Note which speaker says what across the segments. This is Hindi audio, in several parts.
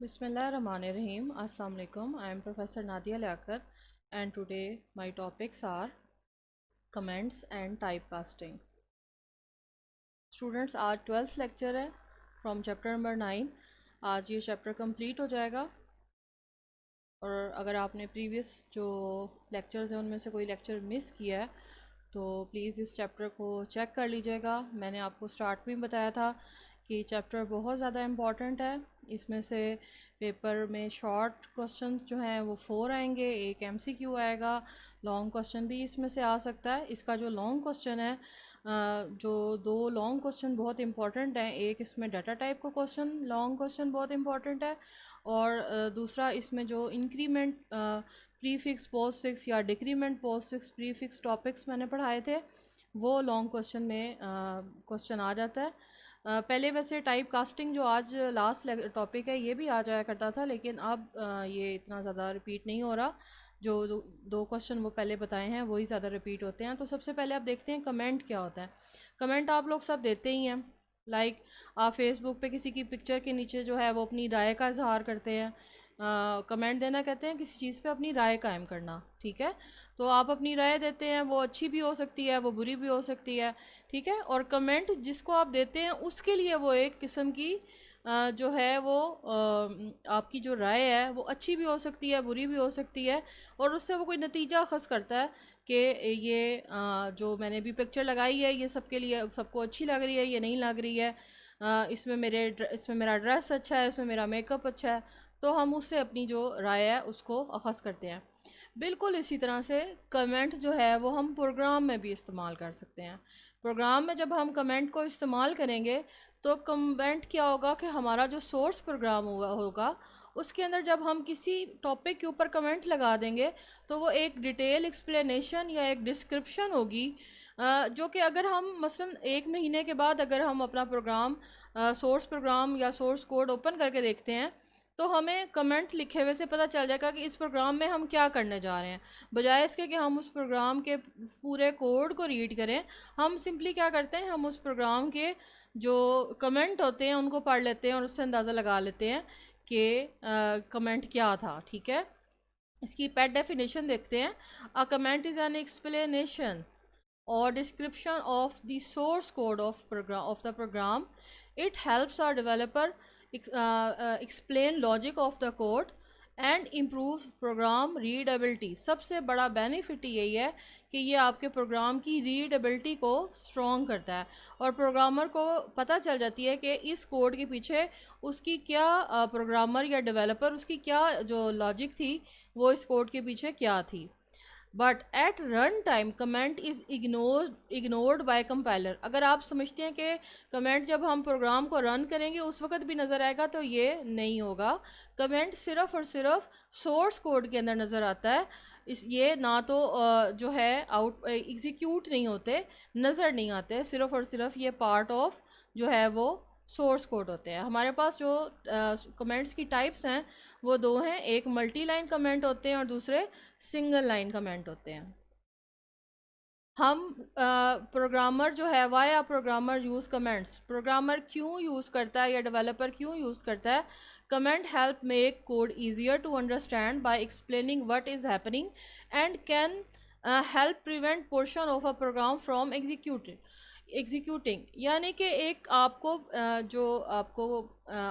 Speaker 1: Bismillahirrahmanirrahim. Assalamu alaikum. I am Professor Nadia Liaquat and today my topics are comments and typecasting. Students, आज 12th लेक्चर है फ्रॉम चैप्टर नंबर 9। आज ये चैप्टर कंप्लीट हो जाएगा और अगर आपने प्रीवियस जो लेक्चर्स हैं उनमें से कोई लेक्चर मिस किया है तो प्लीज़ इस चैप्टर को चेक कर लीजिएगा। मैंने आपको स्टार्ट में बताया था कि चैप्टर बहुत ज़्यादा इम्पॉर्टेंट है। इसमें से पेपर में शॉर्ट क्वेश्चंस जो हैं वो 4 आएंगे, एक एमसीक्यू आएगा, लॉन्ग क्वेश्चन भी इसमें से आ सकता है। इसका जो लॉन्ग क्वेश्चन है, जो दो लॉन्ग क्वेश्चन बहुत इंपॉर्टेंट हैं, एक इसमें डाटा टाइप का क्वेश्चन लॉन्ग क्वेश्चन बहुत इंपॉर्टेंट है और दूसरा इसमें जो इंक्रीमेंट प्रीफिक्स पोस्ट फिक्स या decrement post fix prefix topics मैंने पढ़ाए थे वो लॉन्ग क्वेश्चन में क्वेश्चन आ जाता है। पहले वैसे टाइप कास्टिंग जो आज लास्ट टॉपिक है ये भी आ जाया करता था, लेकिन अब ये इतना ज़्यादा रिपीट नहीं हो रहा। जो दो क्वेश्चन वो पहले बताए हैं वही ज़्यादा रिपीट होते हैं। तो सबसे पहले आप देखते हैं कमेंट क्या होता है। कमेंट आप लोग सब देते ही हैं। आप फेसबुक पे किसी की पिक्चर के नीचे जो है वो अपनी राय का इजहार करते हैं। कमेंट देना कहते हैं किसी चीज़ पे अपनी राय कायम करना, ठीक है। तो आप अपनी राय देते हैं, वो अच्छी भी हो सकती है, वो बुरी भी हो सकती है, ठीक है। और कमेंट जिसको आप देते हैं उसके लिए वो एक किस्म की जो है वो आपकी जो राय है वो अच्छी भी हो सकती है, बुरी भी हो सकती है, और उससे वो कोई नतीजा अखज़ करता है कि ये जो मैंने भी पिक्चर लगाई है ये सबके लिए सबको अच्छी लग रही है, ये नहीं लग रही है, इसमें मेरा ड्रेस अच्छा है, इसमें मेरा मेकअप अच्छा है। तो हम उससे अपनी जो राय है उसको अखज़ करते हैं। बिल्कुल इसी तरह से कमेंट जो है वो हम प्रोग्राम में भी इस्तेमाल कर सकते हैं। प्रोग्राम में जब हम कमेंट को इस्तेमाल करेंगे तो कमेंट क्या होगा कि हमारा जो सोर्स प्रोग्राम हुआ होगा उसके अंदर जब हम किसी टॉपिक के ऊपर कमेंट लगा देंगे तो वो एक डिटेल एक्सप्लेनेशन या एक डिस्क्रिप्शन होगी, जो कि अगर हम मसलन 1 महीने के बाद अगर हम अपना प्रोग्राम सोर्स प्रोग्राम या सोर्स कोड ओपन करके देखते हैं तो हमें कमेंट लिखे हुए से पता चल जाएगा कि इस प्रोग्राम में हम क्या करने जा रहे हैं। बजाय इसके कि हम उस प्रोग्राम के पूरे कोड को रीड करें, हम सिंपली क्या करते हैं, हम उस प्रोग्राम के जो कमेंट होते हैं उनको पढ़ लेते हैं और उससे अंदाज़ा लगा लेते हैं कि कमेंट क्या था, ठीक है। इसकी पेट डेफिनेशन देखते हैं। A comment is an explanation or description of the source code of the program. It helps our developer explain logic of the code and improves program readability. सबसे बड़ा बेनिफिट यही है कि ये आपके प्रोग्राम की रीडेबिलिटी को स्ट्रॉन्ग करता है और प्रोग्रामर को पता चल जाती है कि इस कोड के पीछे उसकी क्या प्रोग्रामर या डेवलपर उसकी क्या जो लॉजिक थी वो इस कोड के पीछे क्या थी। But at run time comment is ignored bye compiler. अगर आप समझते हैं कि कमेंट जब हम प्रोग्राम को रन करेंगे उस वक्त भी नज़र आएगा, तो ये नहीं होगा। कमेंट सिर्फ और सिर्फ सोर्स कोड के अंदर नज़र आता है। ये ना तो जो है आउट एग्जीक्यूट नहीं होते, नज़र नहीं आते, सिर्फ और सिर्फ ये पार्ट ऑफ जो है वो सोर्स कोड होते हैं। हमारे पास जो कमेंट्स की टाइप्स हैं वो दो हैं, एक मल्टी लाइन कमेंट होते हैं और दूसरे सिंगल लाइन कमेंट होते हैं। हम प्रोग्रामर जो है why a programmer use comments, programmer क्यों यूज़ करता है या डेवलपर क्यों यूज़ करता है। Comment help make code easier to understand by explaining what is happening and can help prevent portion of a program from executing. यानी कि एक आपको जो आपको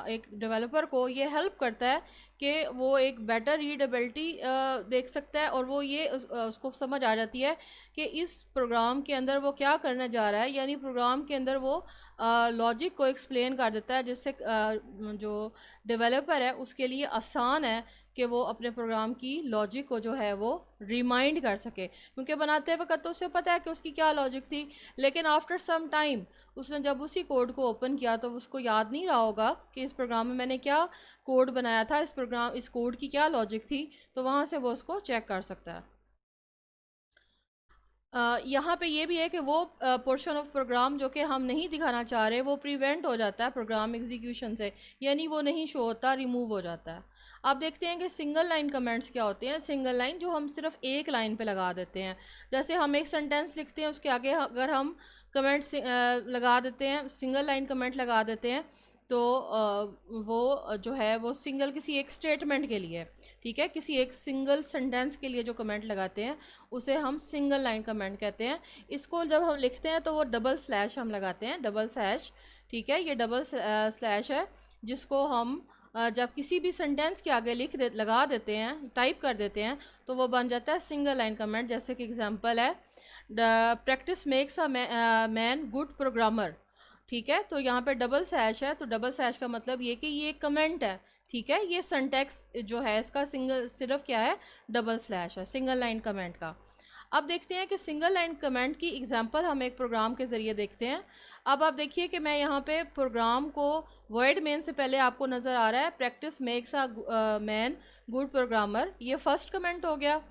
Speaker 1: एक डेवलपर को ये हेल्प करता है कि वो एक बेटर रीडेबिलिटी देख सकता है और वो ये उसको समझ आ जाती है कि इस प्रोग्राम के अंदर वो क्या करने जा रहा है। यानी प्रोग्राम के अंदर वो लॉजिक को एक्सप्लेन कर देता है जिससे जो डेवलपर है उसके लिए आसान है कि वो अपने प्रोग्राम की लॉजिक को जो है वो रिमाइंड कर सके, क्योंकि बनाते वक्त तो उसे पता है कि उसकी क्या लॉजिक थी, लेकिन आफ्टर सम टाइम उसने जब उसी कोड को ओपन किया तो उसको याद नहीं रहा होगा कि इस प्रोग्राम में मैंने क्या कोड बनाया था, इस कोड की क्या लॉजिक थी, तो वहाँ से वो उसको चेक कर सकता है। यहाँ पे ये भी है कि वो पोर्शन ऑफ प्रोग्राम जो कि हम नहीं दिखाना चाह रहे वो प्रिवेंट हो जाता है प्रोग्राम एग्जीक्यूशन से, यानी वो नहीं शो होता, रिमूव हो जाता है। आप देखते हैं कि सिंगल लाइन कमेंट्स क्या होते हैं। सिंगल लाइन जो हम सिर्फ एक लाइन पे लगा देते हैं, जैसे हम एक सेंटेंस लिखते हैं उसके आगे अगर हम कमेंट लगा देते हैं, सिंगल लाइन कमेंट लगा देते हैं तो वो जो है वो सिंगल किसी एक स्टेटमेंट के लिए, ठीक है, किसी एक सिंगल सेंटेंस के लिए जो कमेंट लगाते हैं उसे हम सिंगल लाइन कमेंट कहते हैं। इसको जब हम लिखते हैं तो वो डबल स्लैश हम लगाते हैं, डबल स्लैश, ठीक है, ये डबल स्लैश है जिसको हम जब किसी भी सेंटेंस के आगे लगा देते हैं, टाइप कर देते हैं, तो वो बन जाता है सिंगल लाइन कमेंट। जैसे कि एग्जांपल है, the practice makes a man good programmer, ठीक है, तो यहाँ पे डबल स्लैश है, तो डबल स्लैश का मतलब ये कि ये कमेंट है, ठीक है, ये सिंटैक्स जो है इसका सिंगल सिर्फ क्या है, डबल स्लैश है, सिंगल लाइन कमेंट का। अब देखते हैं कि सिंगल लाइन कमेंट की एग्जांपल हम एक प्रोग्राम के ज़रिए देखते हैं। अब आप देखिए कि मैं यहाँ पे प्रोग्राम को वर्ड मेन से पहले आपको नज़र आ रहा है practice makes a man good programmer, ये फर्स्ट कमेंट हो गया।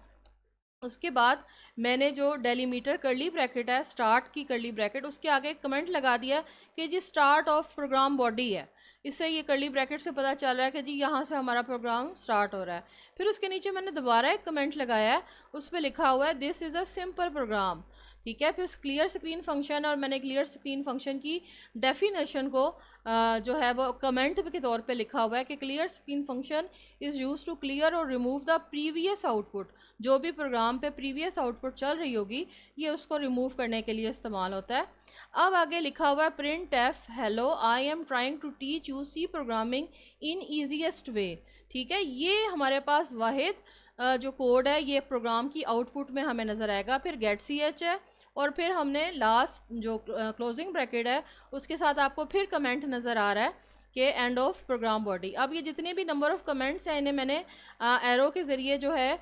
Speaker 1: उसके बाद मैंने जो डेलीमीटर कर्ली ब्रैकेट है, स्टार्ट की कर्ली ब्रैकेट, उसके आगे कमेंट लगा दिया कि जी स्टार्ट ऑफ प्रोग्राम बॉडी है। इससे ये कर्ली ब्रैकेट से पता चल रहा है कि जी यहाँ से हमारा प्रोग्राम स्टार्ट हो रहा है। फिर उसके नीचे मैंने दोबारा एक कमेंट लगाया है, उस पर लिखा हुआ है this is a simple program, ठीक है। फिर क्लियर स्क्रीन फंक्शन, और मैंने क्लियर स्क्रीन फंक्शन की डेफिनेशन को जो है वो कमेंट के तौर पे लिखा हुआ है कि clear screen function is use to clear और रिमूव द प्रीवियस आउटपुट। जो भी प्रोग्राम पे प्रीवियस आउटपुट चल रही होगी ये उसको रिमूव करने के लिए इस्तेमाल होता है। अब आगे लिखा हुआ है printf hello I am trying to teach you C programming in easiest way, ठीक है। ये हमारे पास वाहिद जो कोड है ये प्रोग्राम की आउटपुट में हमें नज़र आएगा। फिर गेट सी एच है, और फिर हमने लास्ट जो क्लोजिंग ब्रैकेट है उसके साथ आपको फिर कमेंट नज़र आ रहा है कि एंड ऑफ प्रोग्राम बॉडी। अब ये जितने भी नंबर ऑफ़ कमेंट्स हैं इन्हें मैंने एरो के ज़रिए जो है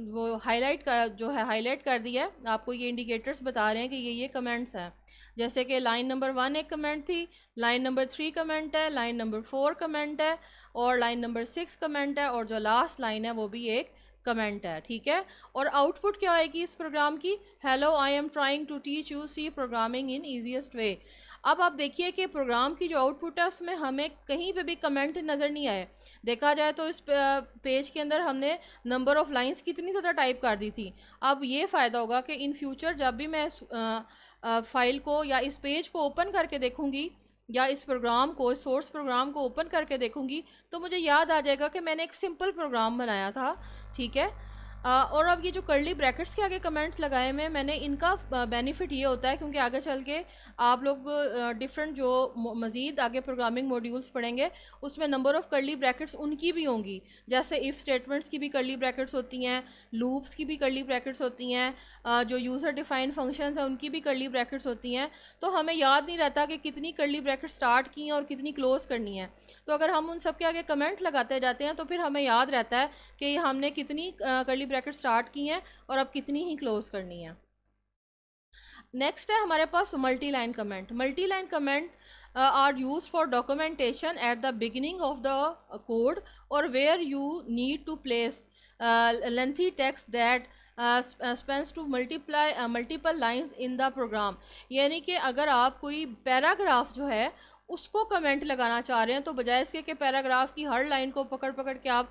Speaker 1: वो हाईलाइट कर दिया है। आपको ये इंडिकेटर्स बता रहे हैं कि ये कमेंट्स हैं। जैसे कि लाइन नंबर 1 एक कमेंट थी, लाइन नंबर 3 कमेंट है, लाइन नंबर 4 कमेंट है, और लाइन नंबर 6 कमेंट है, और जो लास्ट लाइन है वो भी एक कमेंट है, ठीक है। और आउटपुट क्या आएगी इस प्रोग्राम की, hello I am trying to teach you C programming in easiest way. अब आप देखिए कि प्रोग्राम की जो आउटपुट है उसमें हमें कहीं पे भी कमेंट नज़र नहीं आए। देखा जाए तो इस पेज के अंदर हमने नंबर ऑफ़ लाइंस कितनी ज़्यादा टाइप कर दी थी। अब ये फ़ायदा होगा कि इन फ्यूचर जब भी मैं इस फाइल को या इस पेज को ओपन करके देखूँगी, या इस प्रोग्राम को, इस सोर्स प्रोग्राम को ओपन करके देखूंगी, तो मुझे याद आ जाएगा कि मैंने एक सिंपल प्रोग्राम बनाया था, ठीक है। और अब ये जो कर्ली ब्रैकेट्स के आगे कमेंट्स लगाए हुए मैंने, इनका बेनिफिट ये होता है क्योंकि आगे चल के आप लोग डिफरेंट जो मज़ीद आगे प्रोग्रामिंग मॉड्यूल्स पढ़ेंगे उसमें नंबर ऑफ़ कर्ली ब्रैकेट्स उनकी भी होंगी। जैसे इफ़ स्टेटमेंट्स की भी कर्ली ब्रैकेट्स होती हैं, लूप्स की भी कर्ली ब्रैकेट्स होती हैं, जो यूज़र डिफाइंड फंक्शंस हैं उनकी भी कर्ली ब्रैकेट्स होती हैं। तो हमें याद नहीं रहता कि कितनी कर्ली ब्रैकेट स्टार्ट की हैं और कितनी क्लोज़ करनी है। तो अगर हम उन सब के आगे कमेंट लगाते जाते हैं तो फिर हमें याद रहता है कि हमने कितनी कर्ली ब्रैकेट स्टार्ट की हैं और अब कितनी ही क्लोज करनी है। नेक्स्ट है हमारे पास multi line comment. Multi line comment are used for documentation at the beginning of the code और where you need to place lengthy text that spans to multiple lines in the program. यानी कि अगर आप कोई पैराग्राफ जो है उसको कमेंट लगाना चाह रहे हैं तो बजाय इसके कि पैराग्राफ की हर लाइन को पकड़ पकड़ के आप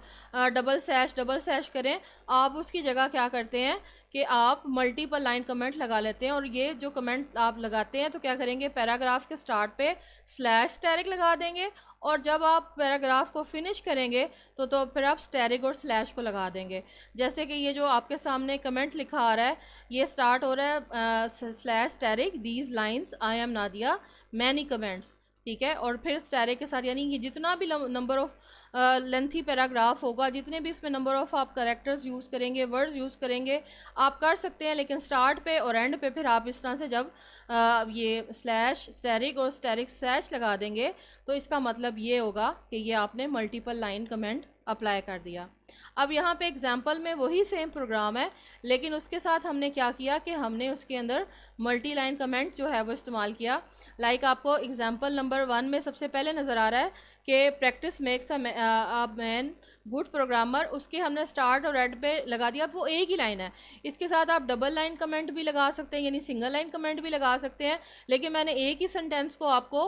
Speaker 1: डबल स्लैश करें, आप उसकी जगह क्या करते हैं कि आप मल्टीपल लाइन कमेंट लगा लेते हैं। और ये जो कमेंट आप लगाते हैं तो क्या करेंगे, पैराग्राफ के स्टार्ट पे स्लैश डायरेक्ट लगा देंगे, और जब आप पैराग्राफ को फिनिश करेंगे तो फिर आप स्टैरिक और स्लैश को लगा देंगे। जैसे कि ये जो आपके सामने कमेंट लिखा आ रहा है, ये स्टार्ट हो रहा है slash asterisk these lines I am Nadia many comments, ठीक है। और फिर स्टैरिक के साथ, यानी कि जितना भी नंबर ऑफ़ लेंथी पैराग्राफ होगा, जितने भी इसमें नंबर ऑफ़ आप कैरेक्टर्स यूज़ करेंगे, वर्ड्स यूज़ करेंगे, आप कर सकते हैं। लेकिन स्टार्ट पे और एंड पे फिर आप इस तरह से जब ये स्लैश स्टैरिक और स्टैरिक स्लैश लगा देंगे तो इसका मतलब ये होगा कि ये आपने मल्टीपल लाइन कमेंट अप्लाई कर दिया। अब यहाँ पे एग्जांपल में वही सेम प्रोग्राम है, लेकिन उसके साथ हमने क्या किया कि हमने उसके अंदर मल्टी लाइन कमेंट जो है वो इस्तेमाल किया। लाइक आपको एग्जांपल नंबर 1 में सबसे पहले नज़र आ रहा है कि practice makes a man good programmer, उसके हमने स्टार्ट और एंड पे लगा दिया। वो एक ही लाइन है, इसके साथ आप डबल लाइन कमेंट भी लगा सकते हैं, यानी सिंगल लाइन कमेंट भी लगा सकते हैं। लेकिन मैंने एक ही सेंटेंस को आपको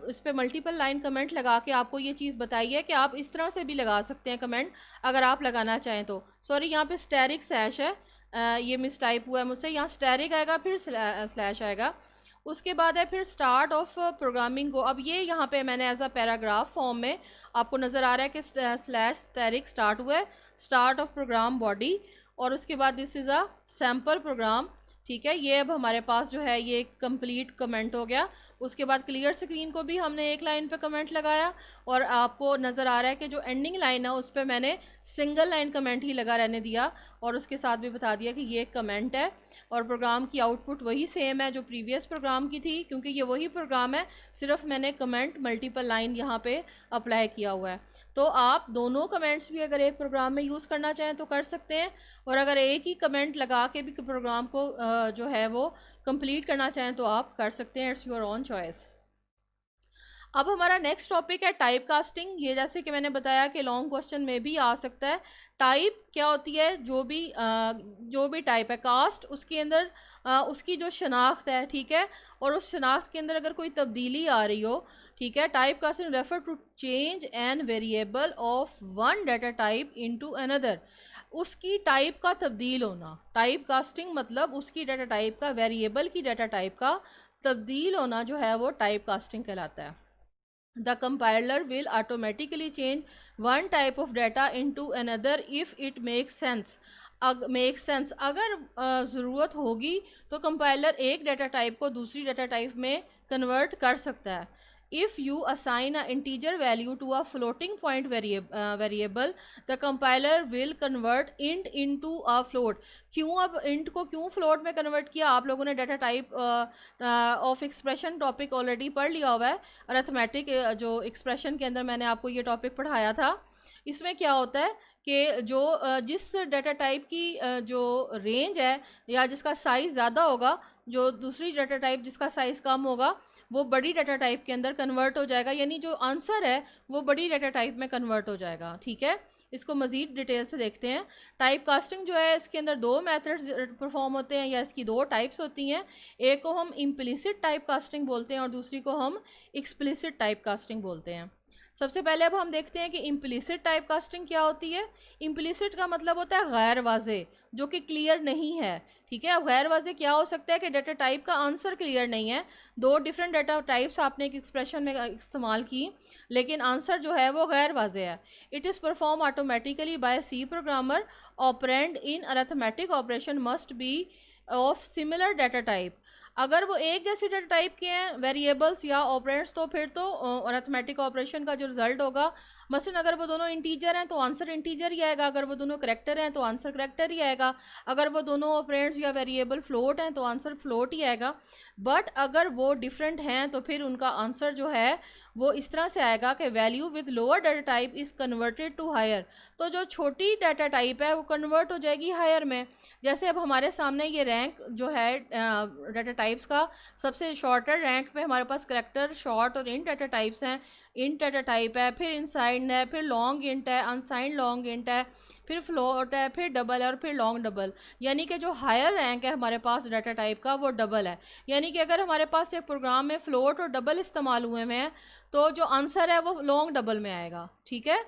Speaker 1: इस पर मल्टीपल लाइन कमेंट लगा के आपको ये चीज़ बताई है कि आप इस तरह से भी लगा सकते हैं कमेंट अगर आप लगाना चाहें तो। सॉरी, यहाँ पे स्टैरिक स्लैश है, ये मिस टाइप हुआ है मुझसे, यहाँ स्टैरिक आएगा फिर स्लैश आएगा। उसके बाद है फिर स्टार्ट ऑफ प्रोग्रामिंग को। अब ये यहाँ पे मैंने एज अ पैराग्राफ फॉर्म में आपको नज़र आ रहा है कि स्लैश स्टैरिक स्टार्ट हुआ है, स्टार्ट ऑफ प्रोग्राम बॉडी, और उसके बाद this is a sample program. ठीक है, ये अब हमारे पास जो है ये कंप्लीट कमेंट हो गया। उसके बाद क्लियर स्क्रीन को भी हमने एक लाइन पे कमेंट लगाया, और आपको नज़र आ रहा है कि जो एंडिंग लाइन है उस पर मैंने सिंगल लाइन कमेंट ही लगा रहने दिया, और उसके साथ भी बता दिया कि ये कमेंट है। और प्रोग्राम की आउटपुट वही सेम है जो प्रीवियस प्रोग्राम की थी, क्योंकि ये वही प्रोग्राम है, सिर्फ मैंने कमेंट मल्टीपल लाइन यहाँ पे अप्लाई किया हुआ है। तो आप दोनों कमेंट्स भी अगर एक प्रोग्राम में यूज़ करना चाहें तो कर सकते हैं, और अगर एक ही कमेंट लगा के भी प्रोग्राम को जो है वो कंप्लीट करना चाहें तो आप कर सकते हैं। It's your own choice. अब हमारा नेक्स्ट टॉपिक है टाइप कास्टिंग। ये जैसे कि मैंने बताया कि लॉन्ग क्वेश्चन में भी आ सकता है। टाइप क्या होती है? जो भी टाइप है, कास्ट उसके अंदर उसकी जो शनाख्त है, ठीक है, और उस शनाख्त के अंदर अगर कोई तब्दीली आ रही हो, ठीक है। Type casting refer to change an variable of one data type into another. उसकी टाइप का तब्दील होना, टाइप कास्टिंग मतलब उसकी डाटा टाइप का, वेरिएबल की डाटा टाइप का तब्दील होना जो है वो टाइप कास्टिंग कहलाता है। The compiler will automatically change one type of data into another if it makes sense. अगर ज़रूरत होगी तो कंपाइलर एक डाटा टाइप को दूसरी डाटा टाइप में कन्वर्ट कर सकता है। If you assign an integer value to a floating point variable, the compiler will convert int into a float. क्यों अब int को क्यों float में कन्वर्ट किया? आप लोगों ने data type of expression topic already पढ़ लिया हुआ है। अरिथमेटिक जो एक्सप्रेशन के अंदर मैंने आपको ये टॉपिक पढ़ाया था। इसमें क्या होता है कि जो जिस डाटा टाइप की जो रेंज है या जिसका साइज़ ज़्यादा होगा, जो दूसरी डाटा टाइप जिसका साइज़ कम होगा, वो बड़ी डाटा टाइप के अंदर कन्वर्ट हो जाएगा, यानी जो आंसर है वो बड़ी डाटा टाइप में कन्वर्ट हो जाएगा। ठीक है, इसको मज़ीद डिटेल से देखते हैं। टाइप कास्टिंग जो है इसके अंदर दो मेथड्स परफॉर्म होते हैं, या इसकी दो टाइप्स होती हैं। एक को हम इम्प्लिसिट टाइप कास्टिंग बोलते हैं और दूसरी को हम एक्सप्लिसिट टाइप कास्टिंग बोलते हैं। सबसे पहले अब हम देखते हैं कि इम्प्लिसिट टाइप कास्टिंग क्या होती है। इम्प्लिसिट का मतलब होता है गैर वाज़े, जो कि क्लियर नहीं है। ठीक है, अब गैर वाज़े क्या हो सकता है कि डाटा टाइप का आंसर क्लियर नहीं है, दो डिफरेंट डाटा टाइप्स आपने एक एक्सप्रेशन में इस्तेमाल की, लेकिन आंसर जो है वो गैर वाज़े है। It is perform automatically by C programmer. Operand in arithmetic operation must be of similar data type. अगर वो एक जैसी डाटा टाइप के हैं वेरिएबल्स या ऑपरेंड्स, तो फिर तो अरिथमेटिक ऑपरेशन का जो रिजल्ट होगा, मसलन अगर वो दोनों इंटीजर हैं तो आंसर इंटीजर ही आएगा, अगर वो दोनों करेक्टर हैं तो आंसर करेक्टर ही आएगा, अगर वो दोनों ऑपरेंड्स या वेरिएबल फ्लोट हैं तो आंसर फ्लोट ही आएगा। बट अगर वो डिफरेंट हैं तो फिर उनका आंसर जो है वो इस तरह से आएगा कि value with lower data type is converted to higher. तो जो छोटी डाटा टाइप है वो कन्वर्ट हो जाएगी हायर में। जैसे अब हमारे सामने ये रैंक जो है डाटा टाइप्स का, सबसे शॉर्टर रैंक पे हमारे पास करेक्टर, शॉर्ट और इंट डाटा टाइप्स हैं। इंट डाटा टाइप है, फिर इनसाइड है, फिर लॉन्ग इंट है, अनसाइंड लॉन्ग इंट है, फिर फ्लोट है, फिर डबल है और फिर लॉन्ग डबल। यानी कि जो हायर रैंक है हमारे पास डाटा टाइप का वो डबल है। यानी कि अगर हमारे पास एक प्रोग्राम में फ्लोट और डबल इस्तेमाल हुए हुए हैं तो जो आंसर है वो लॉन्ग डबल में आएगा। ठीक है,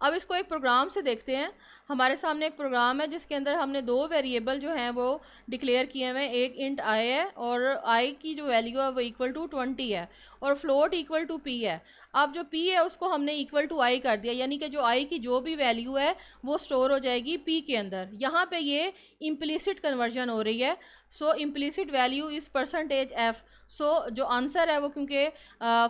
Speaker 1: अब इसको एक प्रोग्राम से देखते हैं। हमारे सामने एक प्रोग्राम है जिसके अंदर हमने दो वेरिएबल जो हैं वो डिक्लेयर किए हुए हैं। एक इंट आई है और आई की जो वैल्यू है वो इक्वल टू 20 है, और फ्लोट इक्वल टू पी है। अब जो पी है उसको हमने इक्वल टू आई कर दिया, यानी कि जो आई की जो भी वैल्यू है वो स्टोर हो जाएगी पी के अंदर। यहाँ पे ये इम्प्लिसिट कन्वर्जन हो रही है। So implicit value is percentage F. So जो आंसर है वो क्योंकि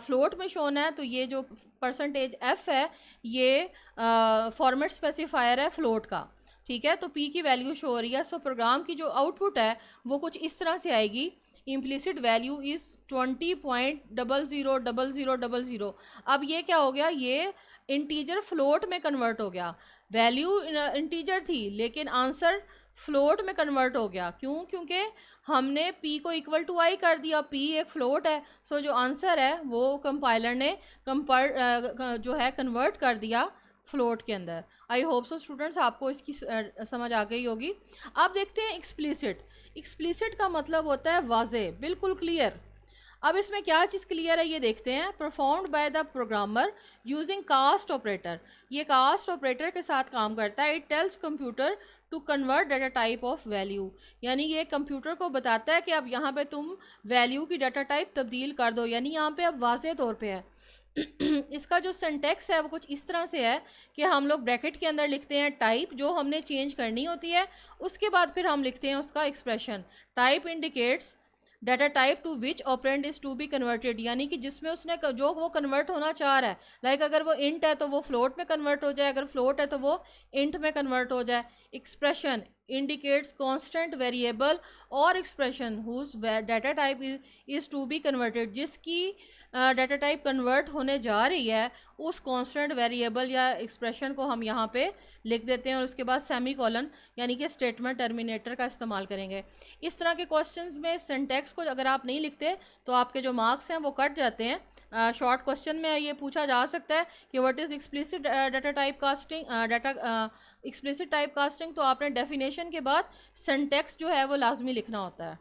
Speaker 1: फ्लोट में शोन है, तो ये जो परसेंटेज एफ है ये फॉर्मेट स्पेसिफायर है फ्लोट का। ठीक है, तो पी की वैल्यू शो हो रही है। सो प्रोग्राम की जो आउटपुट है वो कुछ इस तरह से आएगी। Implicit value is 20.000000। अब ये क्या हो गया, ये इंटीजर फ्लोट में कन्वर्ट हो गया। वैल्यू इंटीजर थी लेकिन आंसर फ्लोट में कन्वर्ट हो गया। क्यों? क्योंकि हमने p को इक्वल टू आई कर दिया, p एक फ्लोट है। सो जो आंसर है वो कंपाइलर ने जो है कन्वर्ट कर दिया फ्लोट के अंदर। आई होप सो स्टूडेंट्स आपको इसकी समझ आ गई होगी। अब देखते हैं एक्सप्लिसिट। एक्सप्लिसिट का मतलब होता है वाज़े, बिल्कुल क्लियर। अब इसमें क्या चीज़ क्लियर है ये देखते हैं। Performed by the programmer using cast operator, ये कास्ट ऑपरेटर के साथ काम करता है। It tells computer to convert data type of value, यानी ये कंप्यूटर को बताता है कि अब यहाँ पे तुम वैल्यू की डाटा टाइप तब्दील कर दो, यानी यहाँ पे अब वाज़े तौर पे है। इसका जो सिंटेक्स है वो कुछ इस तरह से है कि हम लोग ब्रैकेट के अंदर लिखते हैं टाइप जो हमने चेंज करनी होती है, उसके बाद फिर हम लिखते हैं उसका expression. Type indicates data type to which operand is to be converted, यानी कि जिसमें उसने जो वो कन्वर्ट होना चाह रहा है। लाइक अगर वो इंट है तो वो फ्लोट में कन्वर्ट हो जाए, अगर फ्लोट है तो वो इंट में कन्वर्ट हो जाए। एक्सप्रेशन इंडिकेट्स कांस्टेंट वेरिएबल और expression whose data type is to be converted, जिसकी डाटा टाइप कन्वर्ट होने जा रही है उस कांस्टेंट वेरिएबल या एक्सप्रेशन को हम यहाँ पे लिख देते हैं और उसके बाद सेमी कॉलन यानी कि स्टेटमेंट टर्मिनेटर का इस्तेमाल करेंगे। इस तरह के क्वेश्चंस में सिंटैक्स को अगर आप नहीं लिखते तो आपके जो मार्क्स हैं वो कट जाते हैं। शॉर्ट क्वेश्चन में ये पूछा जा सकता है कि what is explicit data type casting, explicit type casting, तो आपने डेफिनेशन के बाद सिंटैक्स जो है वो लाजमी लिखना होता है।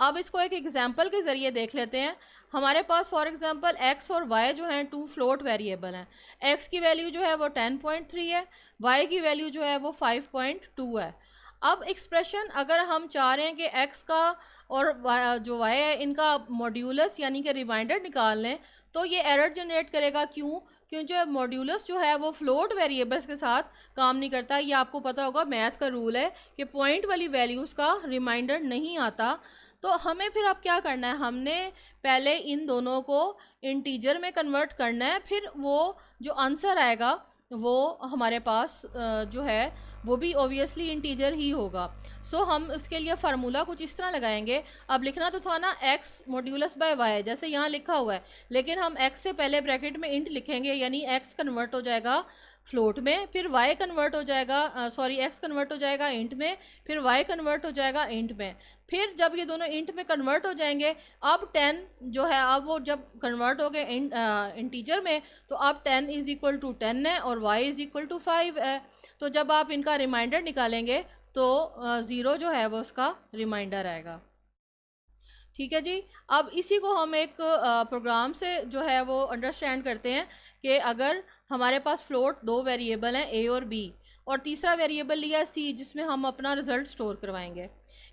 Speaker 1: अब इसको एक एग्जाम्पल के ज़रिए देख लेते हैं। हमारे पास फॉर एग्जांपल x और y जो हैं टू फ्लोट वेरिएबल हैं। x की वैल्यू जो है वो 10.3 है, y की वैल्यू जो है वो 5.2 है। अब एक्सप्रेशन अगर हम चाह रहे हैं कि x का और जो y है इनका मॉड्यूलस यानी कि रिमाइंडर निकाल लें, तो ये एरर जनरेट करेगा। क्यों? क्योंकि मॉड्यूलस जो है वो फ्लोट वेरिएबल्स के साथ काम नहीं करता। ये आपको पता होगा, मैथ का रूल है कि पॉइंट वाली वैल्यूज़ का रिमाइंडर नहीं आता। तो हमें फिर अब क्या करना है, हमने पहले इन दोनों को इंटीजर में कन्वर्ट करना है, फिर वो जो आंसर आएगा वो हमारे पास जो है वो भी ऑब्वियसली इंटीजर ही होगा। सो हम उसके लिए फार्मूला कुछ इस तरह लगाएंगे। अब लिखना तो था ना x मॉड्यूलस बाय y, जैसे यहाँ लिखा हुआ है, लेकिन हम x से पहले ब्रैकेट में इंट लिखेंगे, यानी x कन्वर्ट हो जाएगा फ्लोट में, फिर y कन्वर्ट हो जाएगा x कन्वर्ट हो जाएगा इंट में, फिर y कन्वर्ट हो जाएगा इंट में। फिर जब ये दोनों इंट में कन्वर्ट हो जाएंगे, अब 10 जो है अब वो जब कन्वर्ट हो गए इंटीजर में, तो अब 10 इज़ इक्वल टू 10 है और y इज़ इक्वल टू 5 है। तो जब आप इनका रिमाइंडर निकालेंगे तो 0 जो है वो उसका रिमाइंडर आएगा। ठीक है जी। अब इसी को हम एक प्रोग्राम से जो है वो अंडरस्टैंड करते हैं कि अगर हमारे पास फ्लोट दो वेरिएबल हैं a और b, और तीसरा वेरिएबल लिया है c जिसमें हम अपना रिजल्ट स्टोर करवाएंगे।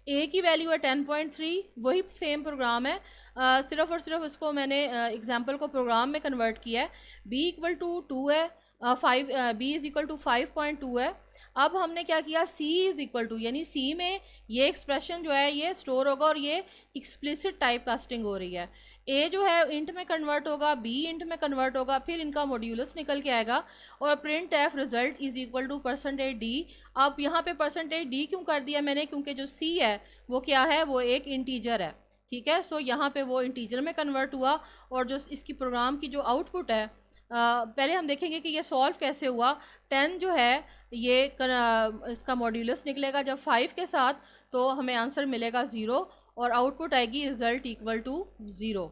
Speaker 1: a की वैल्यू है 10.3, वही सेम प्रोग्राम है, सिर्फ और सिर्फ उसको मैंने एग्जांपल को प्रोग्राम में कन्वर्ट किया है। b इक्वल टू 2 है, b इज़ इक्वल टू 5.2 है। अब हमने क्या किया, c इज़ इक्वल टू, यानी c में ये एक्सप्रेशन जो है ये स्टोर होगा और ये एक्सप्लिसिट टाइप कास्टिंग हो रही है। a जो है इंट में कन्वर्ट होगा, b इंट में कन्वर्ट होगा, फिर इनका मॉड्यूलस निकल के आएगा और print f result is equal to %d। अब यहाँ पे %d क्यों कर दिया मैंने, क्योंकि जो c है वो क्या है, वो एक इंटीजर है। ठीक है, सो यहाँ पे वो इंटीजर में कन्वर्ट हुआ और जो इसकी प्रोग्राम की जो आउटपुट है, पहले हम देखेंगे कि ये सॉल्व कैसे हुआ। 10 जो है ये इसका मॉड्यूलस निकलेगा जब 5 के साथ, तो हमें आंसर मिलेगा 0 और आउटपुट आएगी रिजल्ट इक्वल टू 0।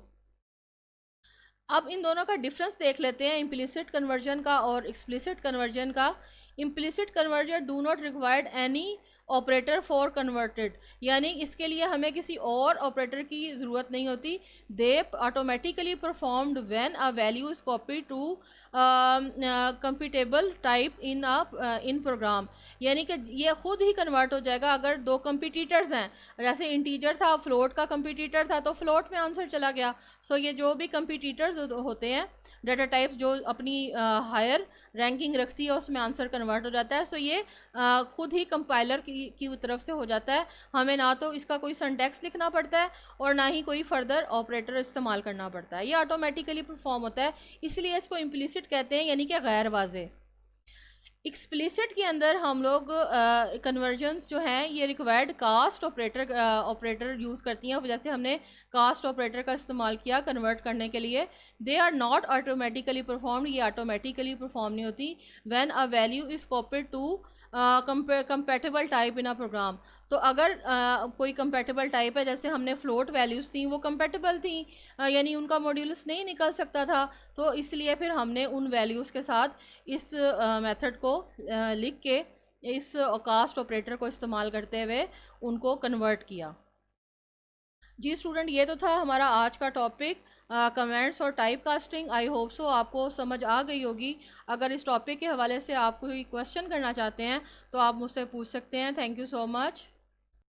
Speaker 1: अब इन दोनों का डिफरेंस देख लेते हैं, इम्प्लिसिट कन्वर्जन का और एक्सप्लिसिट कन्वर्जन का। Implicit conversion do not required any operator for converted, यानी इसके लिए हमें किसी और ऑपरेटर की ज़रूरत नहीं होती। They automatically performed when a value is copy to computable type in program, यानी कि ये खुद ही कन्वर्ट हो जाएगा अगर दो कंपिटिटर्स हैं। जैसे इंटीजर था, फ्लोट का कंपिटिटर था, तो फ्लोट में आंसर चला गया। सो ये जो भी कंपिटिटर्स होते हैं, डाटा टाइप्स जो अपनी हायर रैंकिंग रखती है उसमें आंसर कन्वर्ट हो जाता है। सो ये खुद ही कंपाइलर की तरफ से हो जाता है, हमें ना तो इसका कोई सिंटैक्स लिखना पड़ता है और ना ही कोई फर्दर ऑपरेटर इस्तेमाल करना पड़ता है, ये ऑटोमेटिकली परफॉर्म होता है। इसलिए इसको इम्प्लिसिट कहते हैं, यानी कि गैर वाज़े। एक्सप्लिसिट के अंदर हम लोग कन्वर्जन्स जो हैं ये रिक्वायर्ड कास्ट ऑपरेटर यूज़ करती हैं, जैसे हमने कास्ट ऑपरेटर का इस्तेमाल किया कन्वर्ट करने के लिए। They are not automatically performed, ये ऑटोमेटिकली परफॉर्म नहीं होती। When a value is copied to compatible type in a program, तो अगर कोई कंपेटेबल टाइप है, जैसे हमने फ्लोट वैल्यूज़ थी वो कंपेटेबल थी, यानी उनका मॉड्यूलस नहीं निकल सकता था, तो इसलिए फिर हमने उन वैल्यूज़ के साथ इस मेथड को लिख के इस कास्ट ऑपरेटर को इस्तेमाल करते हुए उनको कन्वर्ट किया। जी स्टूडेंट, ये तो था हमारा आज का टॉपिक, कमेंट्स और type casting. I hope so आपको समझ आ गई होगी। अगर इस टॉपिक के हवाले से आप कोई क्वेश्चन करना चाहते हैं तो आप मुझसे पूछ सकते हैं। Thank you so much.